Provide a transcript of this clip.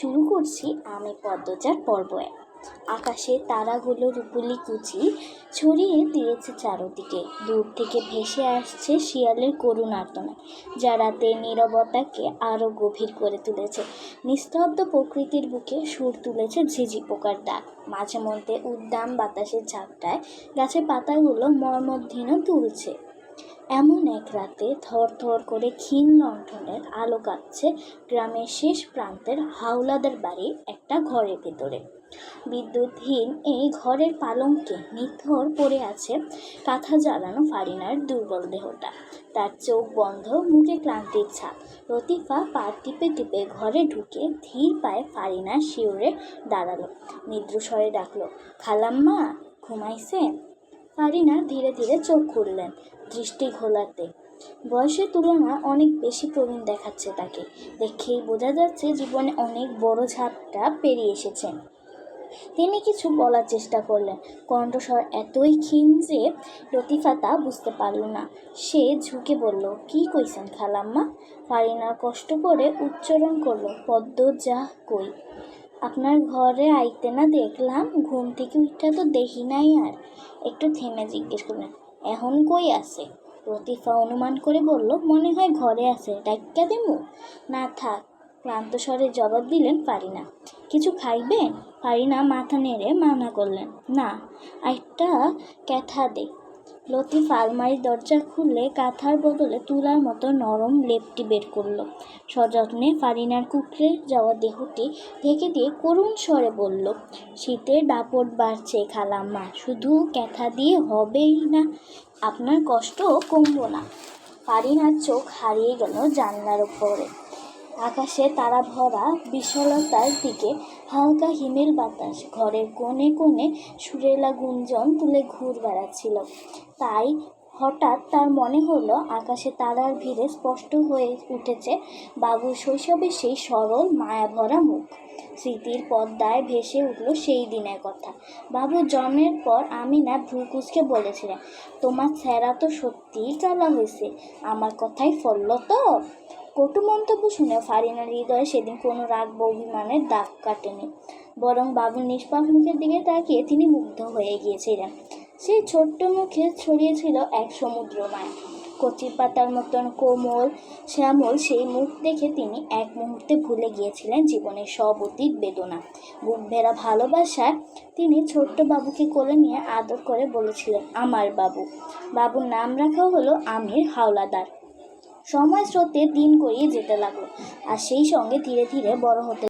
শুরু করছি আমি পদ্মজার পর্ব 1। আকাশে তারাগুলো রূপলি কুচি ছড়িয়ে দিয়েছে চারদিকে। দূর থেকে ভেসে আসছে শিয়ালের করুণ আর্তনাদ, যা রাতের নীরবতাকে আরও গভীর করে তুলেছে। নিস্তব্ধ প্রকৃতির বুকে সুর তুলেছে ঝিঝি পোকার ডাক। মাঝে মধ্যে উদ্দাম বাতাসের ঝাপটায় গাছের পাতাগুলো মর্মধ্বনি তুলছে। এমন এক রাতে থরথর করে ক্ষীণ লণ্ঠনের আলো কাটছে গ্রামের শেষ প্রান্তের হাওলাদার বাড়ির একটা ঘরের ভেতরে। বিদ্যুৎহীন এই ঘরের পালঙ্কে নিথর পড়ে আছে কাঁথা জ্বালানো ফারিনার দুর্বল দেহটা। তার চোখ বন্ধ, মুখে ক্লান্তির ছাপ। লতিফা পা টিপে টিপে ঘরে ঢুকে ধীর পায়ে ফারিনার শিউরে দাঁড়ালো। মৃদুস্বরে ডাকলো, খালাম্মা ঘুমাইছেন? ফারিনা ধীরে ধীরে চোখ খুললেন, দৃষ্টি ঘোলাতে। বয়সের তুলনায় অনেক বেশি প্রবীণ দেখাচ্ছে তাকে। দেখেই বোঝা যাচ্ছে জীবনে অনেক বড় ঝাপটা পেরিয়ে এসেছেন। তিনি কিছু বলার চেষ্টা করলেন, কণ্ঠস্বর এতই ক্ষীণ যে লতিফা তা বুঝতে পারল না। সে ঝুঁকে বলল, কি কইছেন খালাম্মা? ফারিনা কষ্ট করে উচ্চারণ করল, পদ্মজা কই? আপনার ঘরে আইতে না দেখলাম, ঘুম থেকে উঠা তো দেখি নাই। আর একটু থেমে জিজ্ঞেস করলেন, এখন কই আছে? লতিফা অনুমান করে বলল, মনে হয় ঘরে আছে, ডাক্কা দেমু? না থাক, ক্লান্ত স্বরে জবাব দিলেন ফারিনা। কিছু খাইবেন? ফারিনা মাথা নেড়ে মানা করলেন, না, একটা ক্যাথা দে। লতিফা আলমারির দরজা খুলে কাঁথার বদলে তুলার মতো নরম লেপটি বের করলো। সযত্নে ফারিনার কুকড়ে যাওয়া দেহটি ঢেকে দিয়ে করুণ স্বরে বলল, শীতের দাপট বাড়ছে খালাম্মা, শুধু ক্যাথা দিয়ে হবেই না, আপনার কষ্ট কমবো না। ফারিনার চোখ হারিয়ে গেল জানলার উপরে। আকাশে তারা ভরা বিশালতার দিকে হালকা হিমেল বাতাস ঘরের কোণে কোণে সুরেলা গুঞ্জন তুলে ঘুর বেড়াচ্ছিল। তাই হঠাৎ তার মনে হলো আকাশে তারার ভিড়ে স্পষ্ট হয়ে উঠেছে বাবুর শৈশবের সেই সরল মায়াভরা মুখ। স্মৃতির পর্দায় ভেসে উঠল সেই দিনের কথা। বাবুর জন্মের পর আমিনা ভ্রুকুচকে বলেছিলেন, তোমার ছেঁড়া তো সত্যিই কালা হয়েছে, আমার কথাই ফলল তো? কটু মন্তব্য শুনে ফারিনার হৃদয়ে সেদিন কোনো রাগ বা অভিমানের দাগ কাটেনি, বরং বাবুর নিষ্পাপ মুখের দিকে তাকিয়ে তিনি মুগ্ধ হয়ে গিয়েছিলেন। সেই ছোট্ট মুখে ছড়িয়েছিল এক সমুদ্র মায়া। কচি পাতার মতন কোমল শ্যামল সেই মুখ দেখে তিনি এক মুহূর্তে ভুলে গিয়েছিলেন জীবনের সব অতীত বেদনা। বুক ভেড়া ভালোবাসায় তিনি ছোট্ট বাবুকে কোলে নিয়ে আদর করে বলেছিলেন, আমার বাবু। বাবুর নাম রাখা হলো আমির হাওলাদার। সময় স্রোতে দিন গড়িয়ে যেতে লাগলো, আর সেই সঙ্গে ধীরে ধীরে বড় হতে